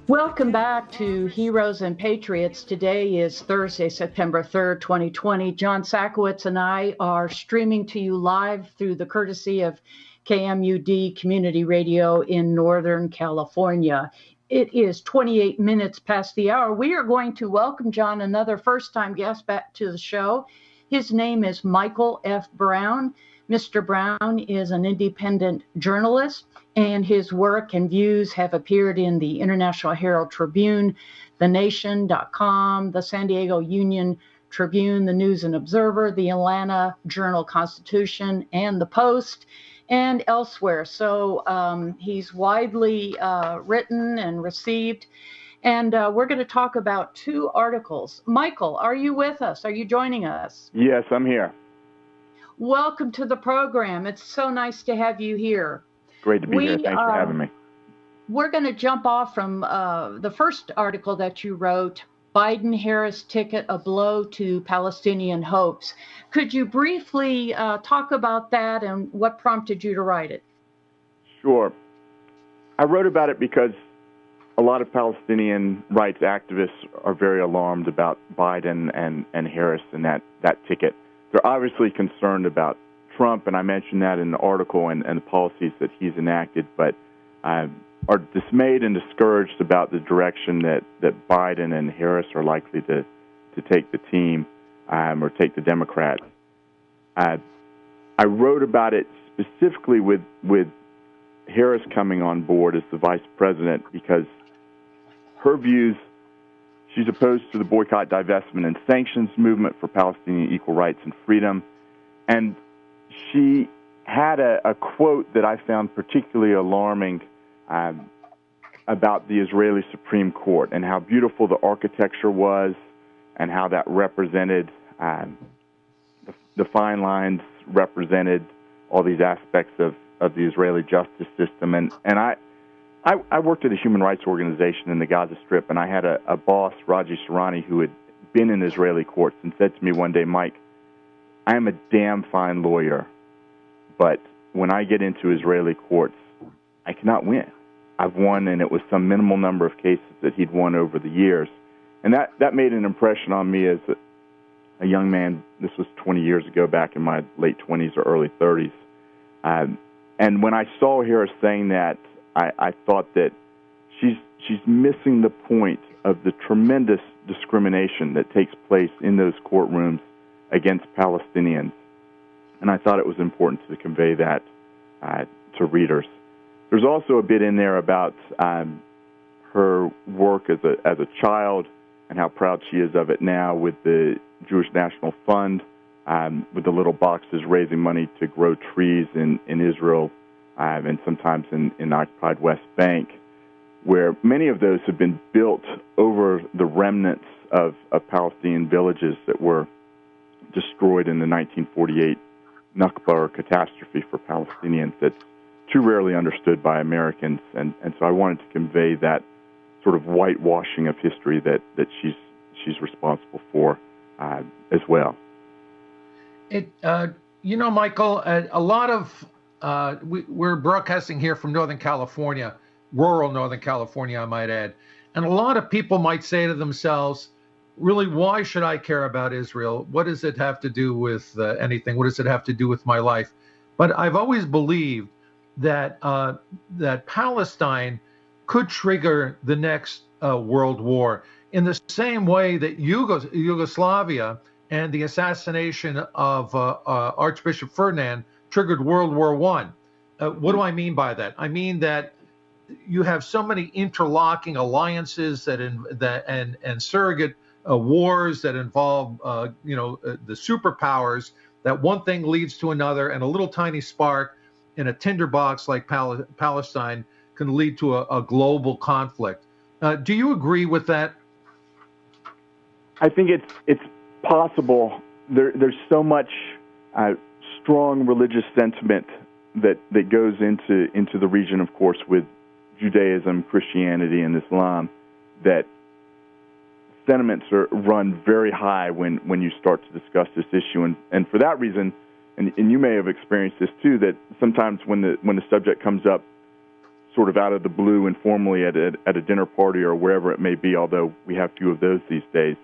Welcome back to Heroes and Patriots. Today is Thursday, September 3rd, 2020. John Sakowicz and I are streaming to you live through the courtesy of KMUD Community Radio in Northern California. It is 28 minutes past the hour. We are going to welcome, John, another first-time guest back to the show. His name is Michael F. Brown. Mr. Brown is an independent journalist, and his work and views have appeared in the International Herald Tribune, TheNation.com, the San Diego Union Tribune, the News and Observer, the Atlanta Journal-Constitution, and the Post, and elsewhere. So he's widely written and received. And we're going to talk about two articles. Michael, are you with us? Are you joining us? Yes, I'm here. Welcome to the program. It's so nice to have you here. Great to be here. Thanks for having me. We're going to jump off from the first article that you wrote, Biden-Harris ticket, a blow to Palestinian hopes. Could you briefly talk about that and what prompted you to write it? Sure. I wrote about it because a lot of Palestinian rights activists are very alarmed about Biden and Harris and that ticket. They're obviously concerned about Trump, and I mentioned that in the article and the policies that he's enacted, but are dismayed and discouraged about the direction that Biden and Harris are likely to take the team or take the Democrats. I wrote about it specifically with Harris coming on board as the vice president because her views, she's opposed to the boycott, divestment, and sanctions movement for Palestinian equal rights and freedom. And she had a quote that I found particularly alarming about the Israeli Supreme Court and how beautiful the architecture was and how that represented the fine lines, represented all these aspects of the Israeli justice system. And I worked at a human rights organization in the Gaza Strip, and I had a boss, Raji Sourani, who had been in Israeli courts and said to me one day, Mike, I am a damn fine lawyer, but when I get into Israeli courts, I cannot win. I've won, and it was some minimal number of cases that he'd won over the years. And that made an impression on me as a young man. This was 20 years ago, back in my late 20s or early 30s. And when I saw Harris saying that, I thought that she's missing the point of the tremendous discrimination that takes place in those courtrooms against Palestinians. And I thought it was important to convey that to readers. There's also a bit in there about her work as a child and how proud she is of it now with the Jewish National Fund, with the little boxes raising money to grow trees in Israel and sometimes in the occupied West Bank, where many of those have been built over the remnants of Palestinian villages that were destroyed in the 1948 Nakba, or catastrophe for Palestinians, that's too rarely understood by Americans. And so I wanted to convey that sort of whitewashing of history that she's responsible for as well. Michael, a lot of we're broadcasting here from Northern California, rural Northern California, I might add. And a lot of people might say to themselves, really, why should I care about Israel? What does it have to do with anything? What does it have to do with my life? But I've always believed that that Palestine could trigger the next world war in the same way that Yugoslavia and the assassination of Archbishop Ferdinand triggered World War I. What do I mean by that? I mean that you have so many interlocking alliances and surrogate wars that involve the superpowers, that one thing leads to another, and a little tiny spark in a tinderbox like Palestine can lead to a global conflict. Do you agree with that? I think it's possible. There's so much strong religious sentiment that goes into the region, of course, with Judaism, Christianity, and Islam, that sentiments run very high when you start to discuss this issue. And for that reason, and you may have experienced this too, that sometimes when the subject comes up, sort of out of the blue informally at a dinner party or wherever it may be, although we have few of those these days.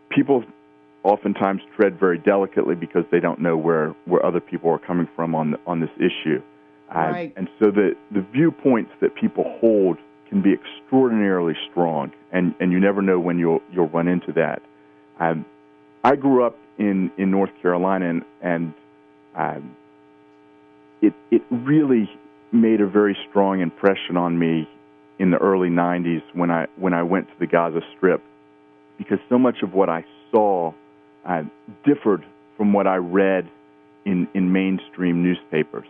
People oftentimes tread very delicately because they don't know where other people are coming from on this issue. Right. And so the viewpoints that people hold can be extraordinarily strong, and you never know when you'll run into that. I grew up in North Carolina, and it really made a very strong impression on me in the early 90s when I went to the Gaza Strip, because so much of what I saw differed from what I read in mainstream newspapers.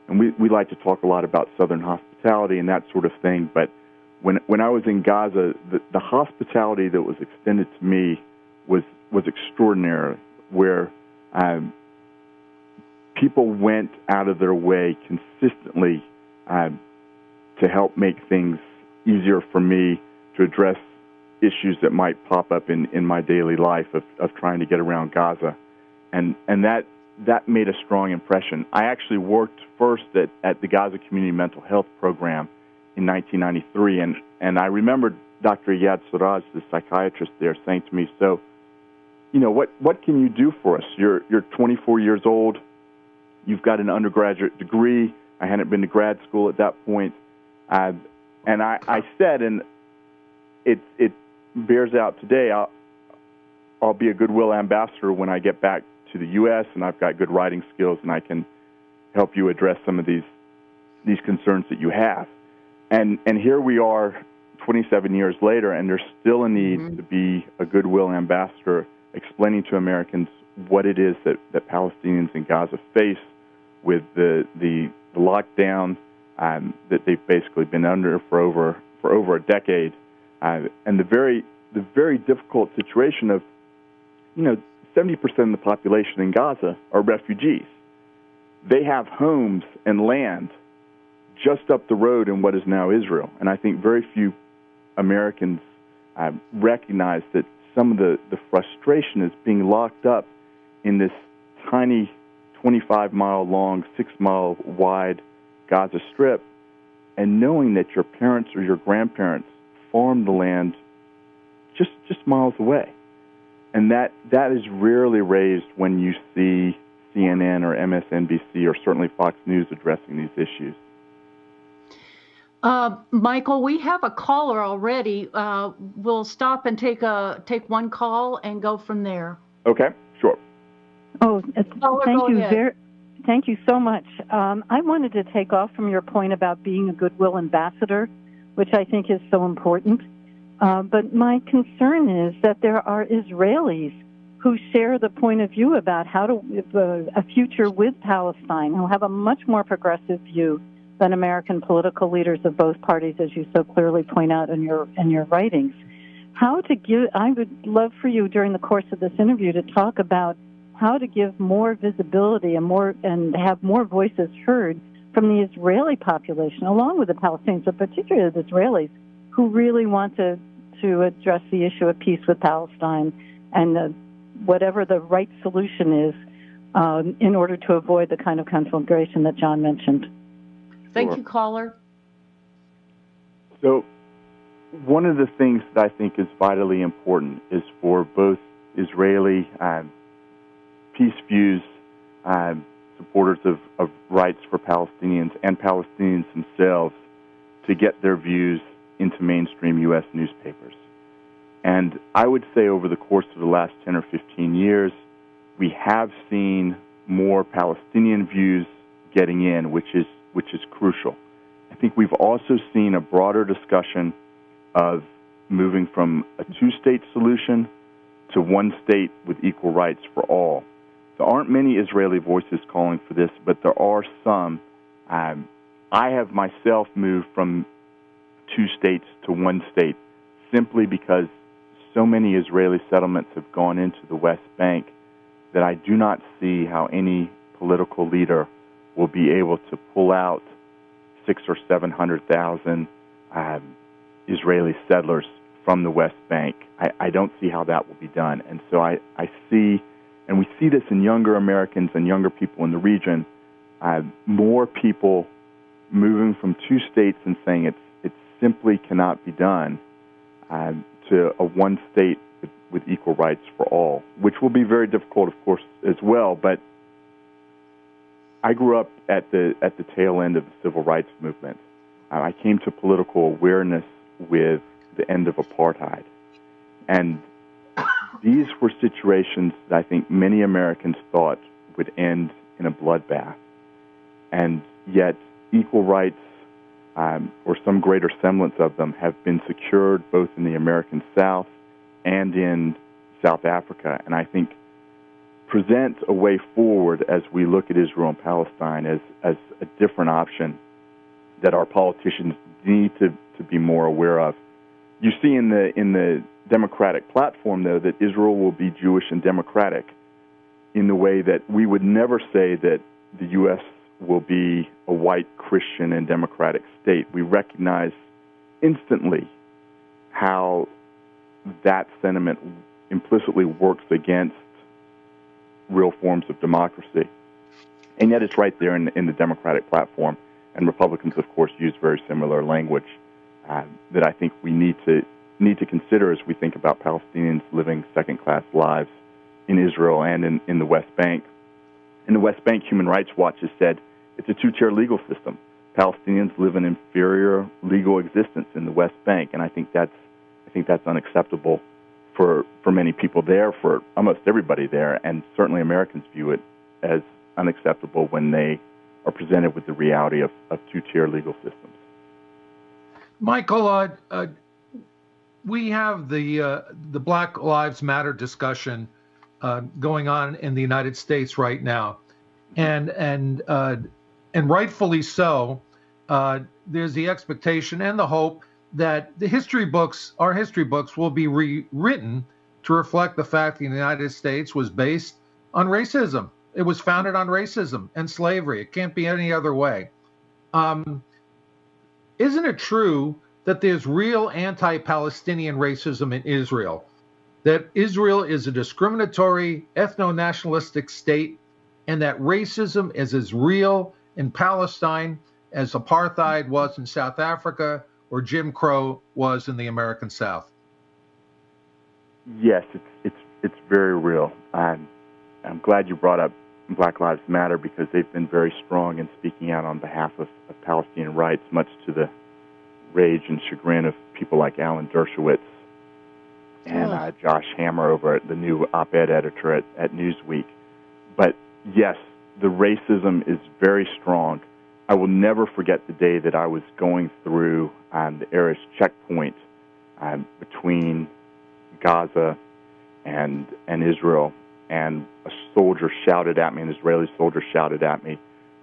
And we like to talk a lot about Southern hospitality and that sort of thing, but when I was in Gaza, the hospitality that was extended to me was extraordinary, where people went out of their way consistently to help make things easier for me to address issues that might pop up in my daily life of trying to get around Gaza. And that made a strong impression. I actually worked first at the Gaza Community Mental Health Program in 1993, and I remember Dr. Iyad Siraj, the psychiatrist there, saying to me, "So, what can you do for us? You're 24 years old. You've got an undergraduate degree." I hadn't been to grad school at that point. And I said, and it bears out today, I'll be a goodwill ambassador when I get back to the U.S., and I've got good writing skills, and I can help you address some of these concerns that you have. And here we are 27 years later, and there's still a need to be a goodwill ambassador explaining to Americans what it is that Palestinians in Gaza face with the lockdown that they've basically been under for over a decade, and the very difficult situation of 70% of the population in Gaza are refugees. They have homes and land just up the road in what is now Israel, and I think very few Americans recognize that some of the frustration is being locked up in this tiny 25-mile-long, 6-mile-wide Gaza Strip, and knowing that your parents or your grandparents farmed the land just miles away. And that is rarely raised when you see CNN or MSNBC or certainly Fox News addressing these issues. Michael, we have a caller already. We'll stop and take one call and go from there. Okay, sure. Oh, thank you so much. I wanted to take off from your point about being a goodwill ambassador, which I think is so important. But my concern is that there are Israelis who share the point of view about a future with Palestine, who have a much more progressive view than American political leaders of both parties, as you so clearly point out in your writings. I would love for you during the course of this interview to talk about how to give more visibility and have more voices heard from the Israeli population, along with the Palestinians, but particularly the Israelis, who really want to address the issue of peace with Palestine and whatever the right solution is in order to avoid the kind of conflagration that John mentioned. Thank you, caller. So one of the things that I think is vitally important is for both Israeli peace views, supporters of rights for Palestinians, and Palestinians themselves to get their views into mainstream U.S. newspapers. And I would say over the course of the last 10 or 15 years, we have seen more Palestinian views getting in, which is crucial. I think we've also seen a broader discussion of moving from a two-state solution to one state with equal rights for all. There aren't many Israeli voices calling for this, but there are some. I have myself moved from 2 states to 1 state simply because so many Israeli settlements have gone into the West Bank that I do not see how any political leader will be able to pull out 600,000 or 700,000 Israeli settlers from the West Bank. I don't see how that will be done. And so I see, and we see this in younger Americans and younger people in the region, more people moving from two states and saying it simply cannot be done to a one state with equal rights for all, which will be very difficult, of course, as well. But I grew up at the tail end of the civil rights movement. I came to political awareness with the end of apartheid. And these were situations that I think many Americans thought would end in a bloodbath. And yet equal rights, or some greater semblance of them, have been secured both in the American South and in South Africa. And I think present a way forward as we look at Israel and Palestine as a different option that our politicians need to be more aware of. You see in the Democratic platform, though, that Israel will be Jewish and democratic in the way that we would never say that the U.S. will be a white Christian and democratic state. We recognize instantly how that sentiment implicitly works against real forms of democracy. And yet it's right there in the Democratic platform. And Republicans, of course, use very similar language that I think we need to consider as we think about Palestinians living second-class lives in Israel and in the West Bank. In the West Bank, Human Rights Watch has said it's a two-tier legal system. Palestinians live an inferior legal existence in the West Bank, and I think that's unacceptable for many people there, for almost everybody there, and certainly Americans view it as unacceptable when they are presented with the reality of two-tier legal systems. Michael, we have the Black Lives Matter discussion going on in the United States right now, and rightfully so. There's the expectation and the hope that our history books will be rewritten to reflect the fact that the United States was based on racism. It was founded on racism and slavery. It can't be any other way. Isn't it true that there's real anti-Palestinian racism in Israel? That Israel is a discriminatory, ethno-nationalistic state, and that racism is as real in Palestine as apartheid was in South Africa or Jim Crow was in the American South? Yes, it's very real. I'm glad you brought up Black Lives Matter because they've been very strong in speaking out on behalf of Palestinian rights, much to the rage and chagrin of people like Alan Dershowitz and Josh Hammer over at the new op-ed editor at Newsweek. But yes, the racism is very strong. I will never forget the day that I was going through the Erez checkpoint between Gaza and Israel, and a soldier shouted at me, an Israeli soldier shouted at me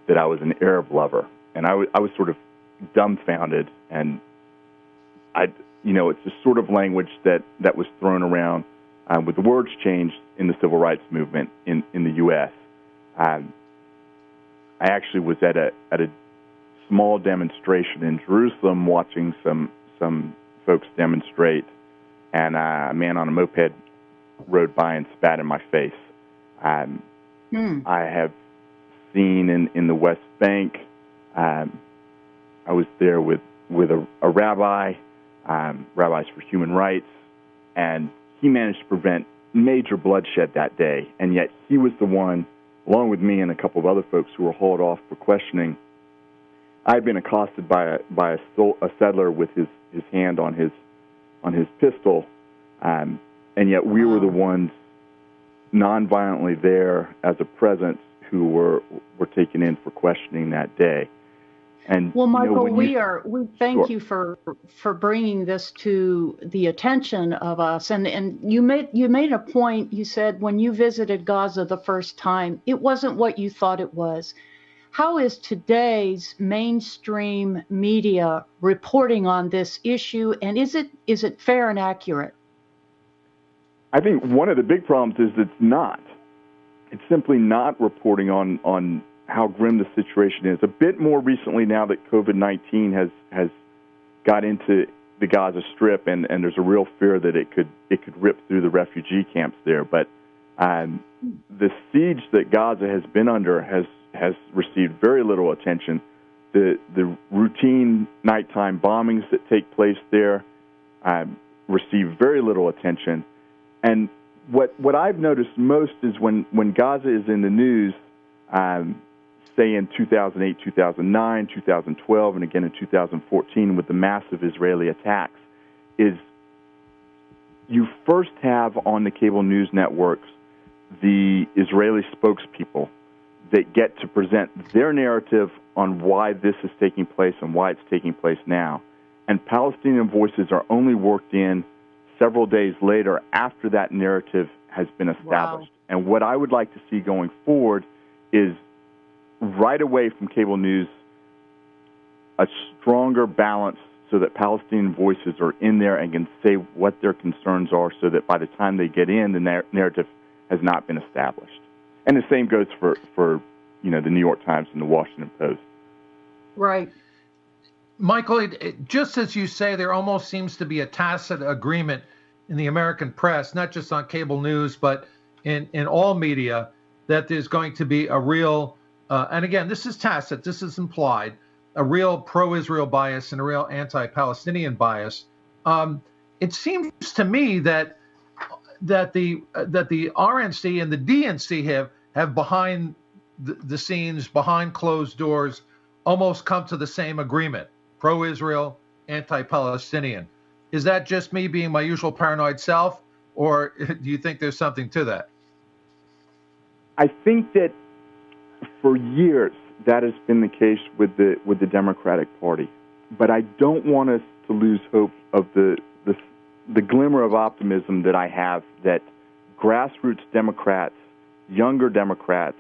that I was an Arab lover. And I was sort of dumbfounded, and it's the sort of language that was thrown around with the words changed in the civil rights movement in the U.S. I actually was at a small demonstration in Jerusalem watching some folks demonstrate, and a man on a moped rode by and spat in my face. I have seen in the West Bank, I was there with a rabbi, Rabbis for Human Rights, and he managed to prevent major bloodshed that day, and yet he was the one, along with me and a couple of other folks who were hauled off for questioning. I had been accosted by a settler with his hand on his pistol, and yet we were the ones nonviolently there as a presence who were taken in for questioning that day. And well, Michael, we thank you for bringing this to the attention of us. And you made a point. You said when you visited Gaza the first time, it wasn't what you thought it was. How is today's mainstream media reporting on this issue, and is it fair and accurate? I think one of the big problems is it's not. It's simply not reporting on how grim the situation is. A bit more recently now that COVID-19 has got into the Gaza Strip, and there's a real fear that it could rip through the refugee camps there. But the siege that Gaza has been under has received very little attention the routine nighttime bombings that take place there receive very little attention. And what I've noticed most is when Gaza is in the news, say in 2008, 2009, 2012, and again in 2014 with the massive Israeli attacks, is you first have on the cable news networks the Israeli spokespeople that get to present their narrative on why this is taking place and why it's taking place now. And Palestinian voices are only worked in several days later after that narrative has been established. Wow. And what I would like to see going forward is right away from cable news a stronger balance so that Palestinian voices are in there and can say what their concerns are so that by the time they get in, the narrative has not been established. And the same goes for the New York Times and the Washington Post. Right. Michael, just as you say, there almost seems to be a tacit agreement in the American press, not just on cable news, but in all media, that there's going to be a real, and again, this is tacit, this is implied, a real pro-Israel bias and a real anti-Palestinian bias. It seems to me that the RNC and the DNC have behind the scenes, behind closed doors, almost come to the same agreement: pro-Israel, anti-Palestinian. Is that just me being my usual paranoid self, or do you think there's something to that? I think that for years that has been the case with the Democratic Party, but I don't want us to lose hope of the glimmer of optimism that I have that grassroots Democrats, younger Democrats,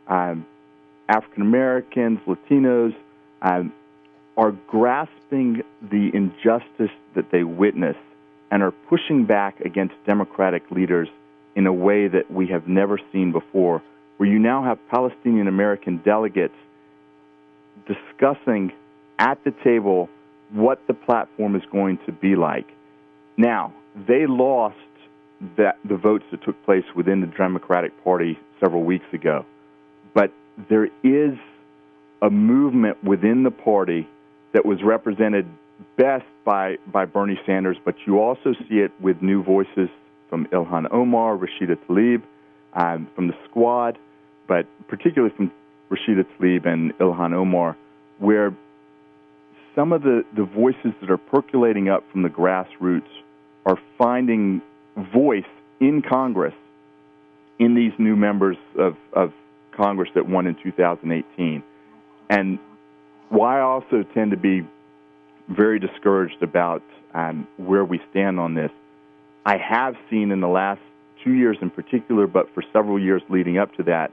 African Americans, Latinos, are grasping the injustice that they witness and are pushing back against Democratic leaders in a way that we have never seen before, where you now have Palestinian American delegates discussing at the table what the platform is going to be like. Now, they lost the votes that took place within the Democratic Party several weeks ago, but there is a movement within the party that was represented best by Bernie Sanders, but you also see it with new voices from Ilhan Omar, Rashida Tlaib, from the Squad, but particularly from Rashida Tlaib and Ilhan Omar, where some of the voices that are percolating up from the grassroots are finding voice in Congress in these new members of Congress that won in 2018. And why I also tend to be very discouraged about where we stand on this, I have seen in the last 2 years in particular, but for several years leading up to that,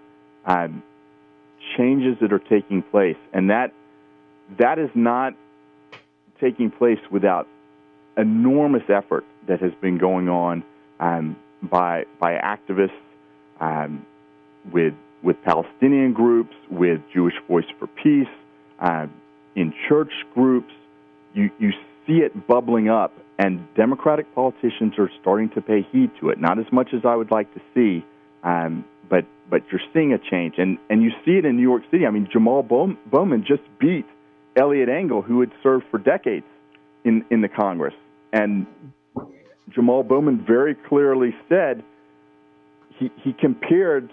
changes that are taking place. And that is not taking place without enormous effort that has been going on by activists, with Palestinian groups, with Jewish Voice for Peace, in church groups. You see it bubbling up, and Democratic politicians are starting to pay heed to it. Not as much as I would like to see, but you're seeing a change. And you see it in New York City. I mean, Jamal Bowman just beat Elliot Engel, who had served for decades in the Congress. And Jamal Bowman very clearly said he compared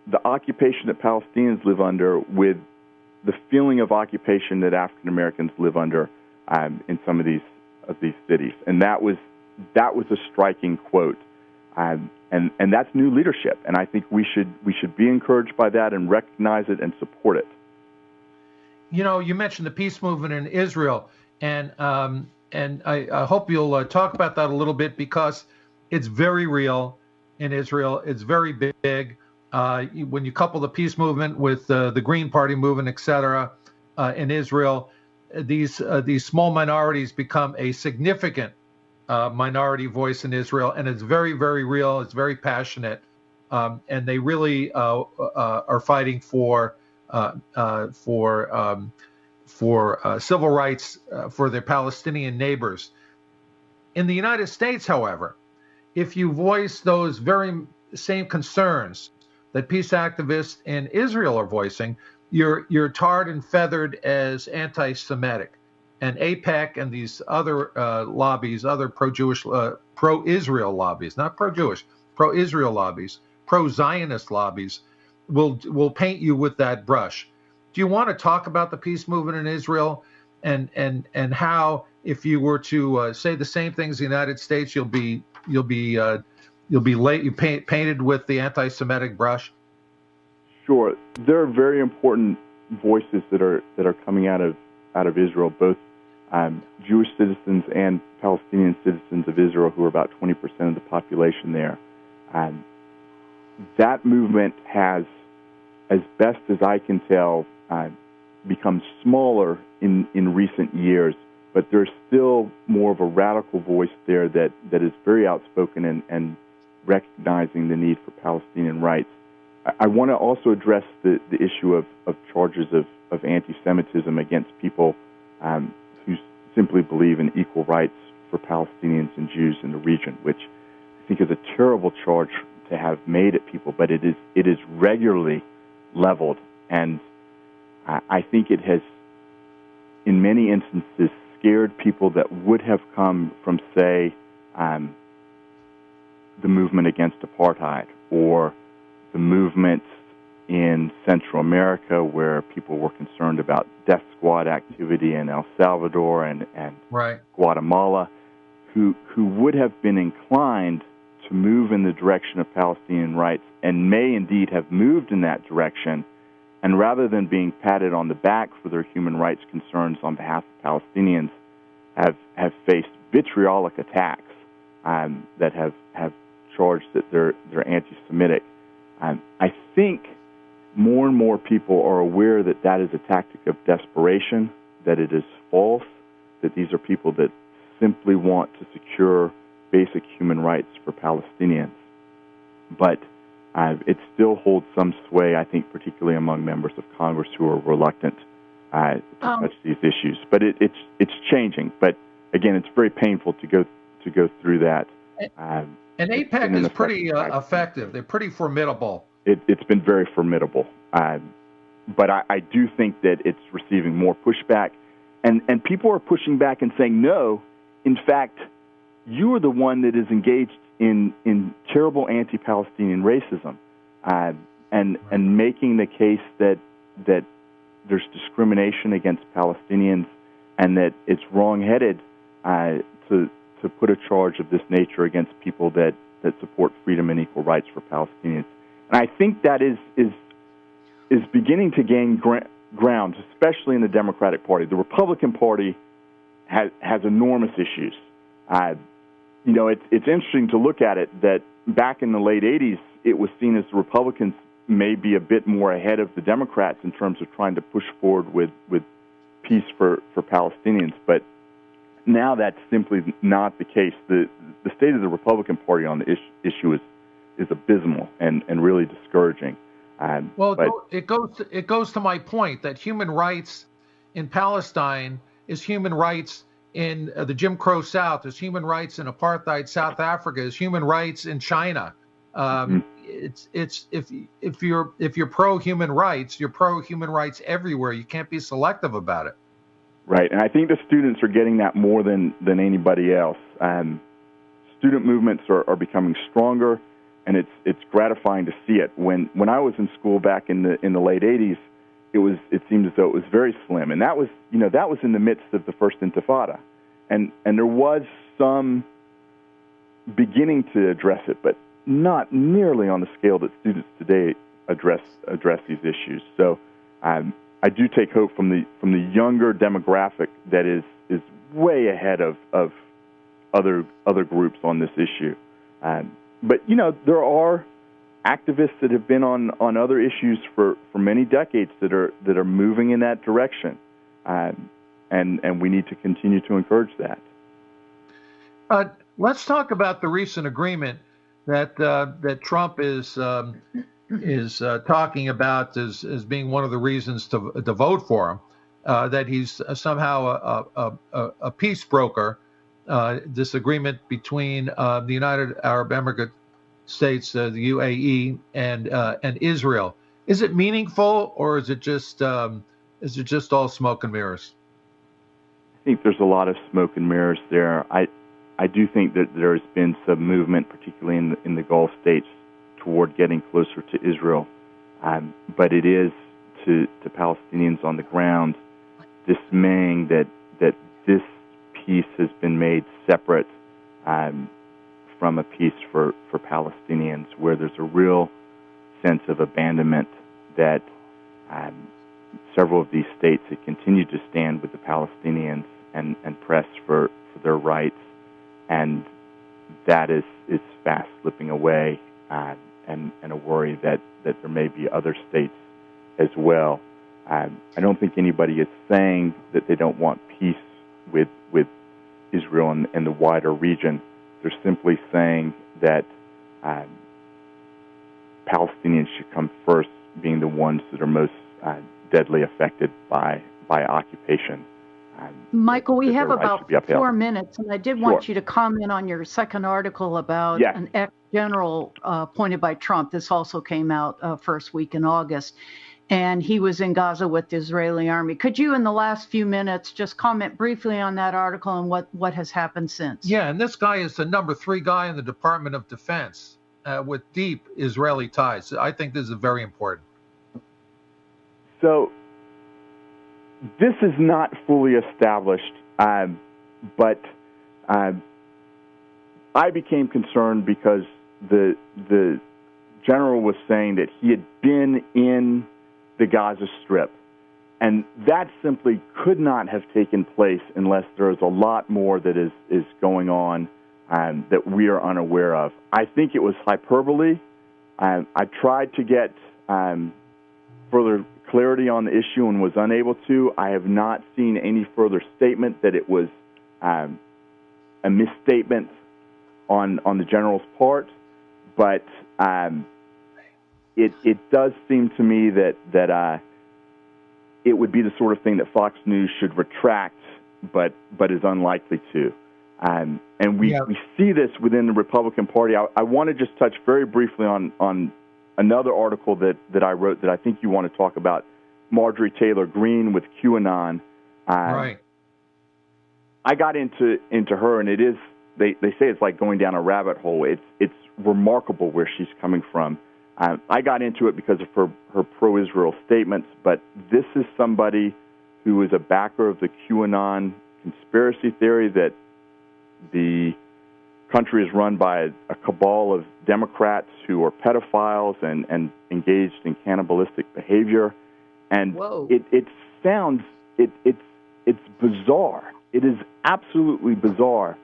the occupation that Palestinians live under with the feeling of occupation that African Americans live under in some of these cities, and that was a striking quote, and that's new leadership, and I think we should be encouraged by that and recognize it and support it. You know, you mentioned the peace movement in Israel, and I hope you'll talk about that a little bit, because it's very real in Israel. It's very big. When you couple the peace movement with the Green Party movement, et cetera, in Israel, these small minorities become a significant minority voice in Israel, and it's very, very real. It's very passionate, and they really are fighting for civil rights for their Palestinian neighbors. In the United States, however, if you voice those very same concerns that peace activists in Israel are voicing, you're tarred and feathered as anti-Semitic. And AIPAC and these other lobbies, other pro-Jewish, pro-Israel lobbies, not pro-Jewish, pro-Israel lobbies, pro-Zionist lobbies, will paint you with that brush. Do you want to talk about the peace movement in Israel and how, if you were to say the same things in the United States, you'll be painted with the anti-Semitic brush? Sure. There are very important voices that are coming out of Israel, both Jewish citizens and Palestinian citizens of Israel, who are about 20% of the population there. That movement has, as best as I can tell, become smaller in recent years, but there's still more of a radical voice there that is very outspoken and recognizing the need for Palestinian rights. I want to also address the issue of charges of anti-Semitism against people who simply believe in equal rights for Palestinians and Jews in the region, which I think is a terrible charge to have made at people, but it is regularly leveled, and I think it has, in many instances, scared people that would have come from, say, the movement against apartheid or the movements in Central America, where people were concerned about death squad activity in El Salvador and right. Guatemala, who would have been inclined to move in the direction of Palestinian rights and may indeed have moved in that direction, and rather than being patted on the back for their human rights concerns on behalf of Palestinians, have faced vitriolic attacks that have charged that they're anti-Semitic. I think more and more people are aware that that is a tactic of desperation, that it is false, that these are people that simply want to secure basic human rights for Palestinians. But it still holds some sway, I think, particularly among members of Congress who are reluctant to touch these issues. But it's changing. But again, it's very painful to go through that. And AIPAC is pretty effective. They're pretty formidable. It's been very formidable. But I do think that it's receiving more pushback. And people are pushing back and saying, no, in fact, you are the one that is engaged in terrible anti-Palestinian racism, and making the case that there's discrimination against Palestinians and that it's wrong-headed to put a charge of this nature against people that support freedom and equal rights for Palestinians. And I think that is beginning to gain ground, especially in the Democratic Party. The Republican Party has enormous issues. It's interesting to look at it that back in the late 80s, it was seen as the Republicans may be a bit more ahead of the Democrats in terms of trying to push forward with peace for Palestinians. But now that's simply not the case. The state of the Republican Party on the issue is abysmal and really discouraging. It goes to my point that human rights in Palestine is human rights in the Jim Crow South, is human rights in apartheid South Africa, is human rights in China. It's if you're pro human rights, you're pro human rights everywhere. You can't be selective about it. Right, and I think the students are getting that more than anybody else. Student movements are becoming stronger, and it's gratifying to see it. When I was in school back in the late 80s, it seemed as though it was very slim, and that was in the midst of the first Intifada, and there was some beginning to address it, but not nearly on the scale that students today address these issues. So I do take hope from the younger demographic that is way ahead of other groups on this issue. But there are activists that have been on other issues for many decades that are moving in that direction, and we need to continue to encourage that. Let's talk about the recent agreement that Trump is talking about as being one of the reasons to vote for him. That he's somehow a peace broker. This agreement between the United Arab Emirates States, the UAE, and Israel. Is it meaningful, or is it just all smoke and mirrors? I think there's a lot of smoke and mirrors there. I do think that there has been some movement, particularly in the Gulf states, toward getting closer to Israel. But it is to Palestinians on the ground dismaying that this peace has been made separate from a peace for Palestinians, where there's a real sense of abandonment that several of these states have continued to stand with the Palestinians and press for their rights, and that is fast slipping away, and a worry that there may be other states as well. I don't think anybody is saying that they don't want peace with Israel and the wider region. They're simply saying that Palestinians should come first, being the ones that are most deadly affected by occupation. Michael, we have about 4 minutes, and I did want you to comment on your second article about an ex-general appointed by Trump. This also came out first week in August, and he was in Gaza with the Israeli army. Could you, in the last few minutes, just comment briefly on that article and what has happened since? Yeah, and this guy is the number 3 guy in the Department of Defense with deep Israeli ties. I think this is very important. So this is not fully established, but I became concerned because the general was saying that he had been in the Gaza Strip, and that simply could not have taken place unless there is a lot more that is going on that we are unaware of. I think it was hyperbole. I tried to get further clarity on the issue and was unable to. I have not seen any further statement that it was a misstatement on the general's part, but it does seem to me that it would be the sort of thing that Fox News should retract, but is unlikely to. And we see this within the Republican Party. I want to just touch very briefly on another article that I wrote that I think you want to talk about, Marjorie Taylor Greene with QAnon. Right. I got into her, and it is they say it's like going down a rabbit hole. It's remarkable where she's coming from. I got into it because of her pro-Israel statements, but this is somebody who is a backer of the QAnon conspiracy theory that the country is run by a cabal of Democrats who are pedophiles and engaged in cannibalistic behavior. And it's bizarre. It is absolutely bizarre.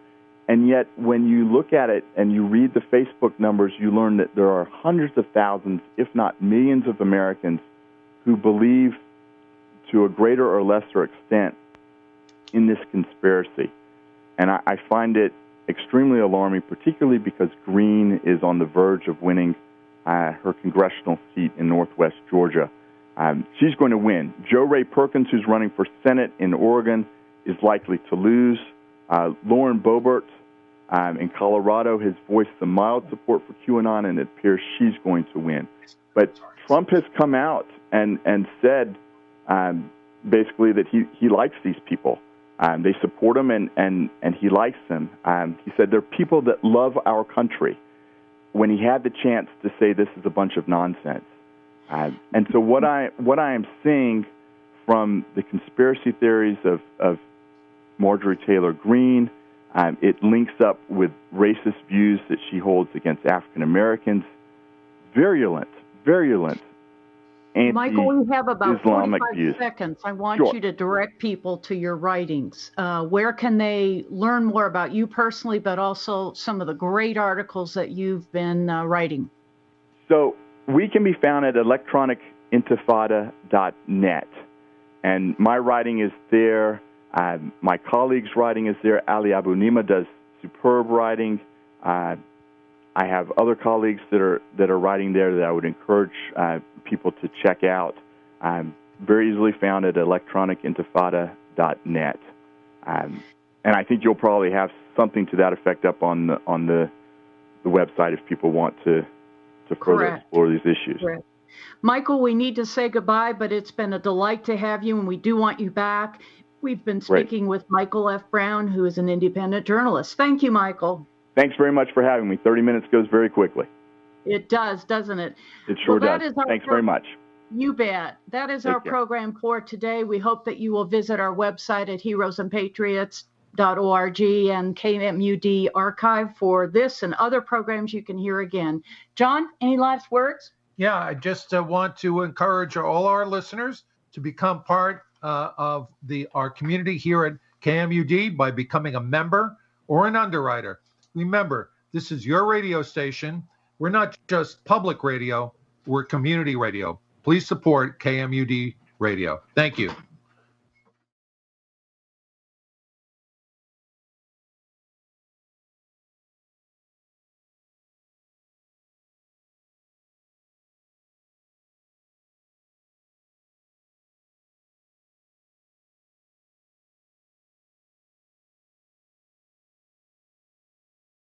And yet, when you look at it and you read the Facebook numbers, you learn that there are hundreds of thousands, if not millions of Americans who believe to a greater or lesser extent in this conspiracy. And I find it extremely alarming, particularly because Greene is on the verge of winning her congressional seat in Northwest Georgia. She's going to win. Joe Ray Perkins, who's running for Senate in Oregon, is likely to lose. Lauren Boebert in Colorado has voiced some mild support for QAnon, and it appears she's going to win. But Trump has come out and said basically that he likes these people. They support him, and he likes them. He said they're people that love our country, when he had the chance to say this is a bunch of nonsense. And so what I am seeing from the conspiracy theories of Marjorie Taylor Greene, it links up with racist views that she holds against African Americans. Virulent Michael, we have about Islamic 45 views. seconds. I want you to direct people to your writings. Where can they learn more about you personally, but also some of the great articles that you've been writing? So we can be found at electronicintifada.net. And my writing is there. My colleague's writing is there. Ali Abunimah does superb writing. I have other colleagues that are writing there that I would encourage people to check out. Very easily found at electronicintifada.net. And I think you'll probably have something to that effect up on the website if people want to further explore these issues. Correct. Michael, we need to say goodbye, but it's been a delight to have you, and we do want you back. We've been speaking with Michael F. Brown, who is an independent journalist. Thank you, Michael. Thanks very much for having me. 30 minutes goes very quickly. It does, doesn't it? It sure does. Thanks very much. You bet. That is our program for today. We hope that you will visit our website at heroesandpatriots.org and KMUD archive for this and other programs you can hear again. John, any last words? Yeah, I just want to encourage all our listeners to become part of our community here at KMUD by becoming a member or an underwriter. Remember, this is your radio station. We're not just public radio, we're community radio. Please support KMUD Radio. Thank you.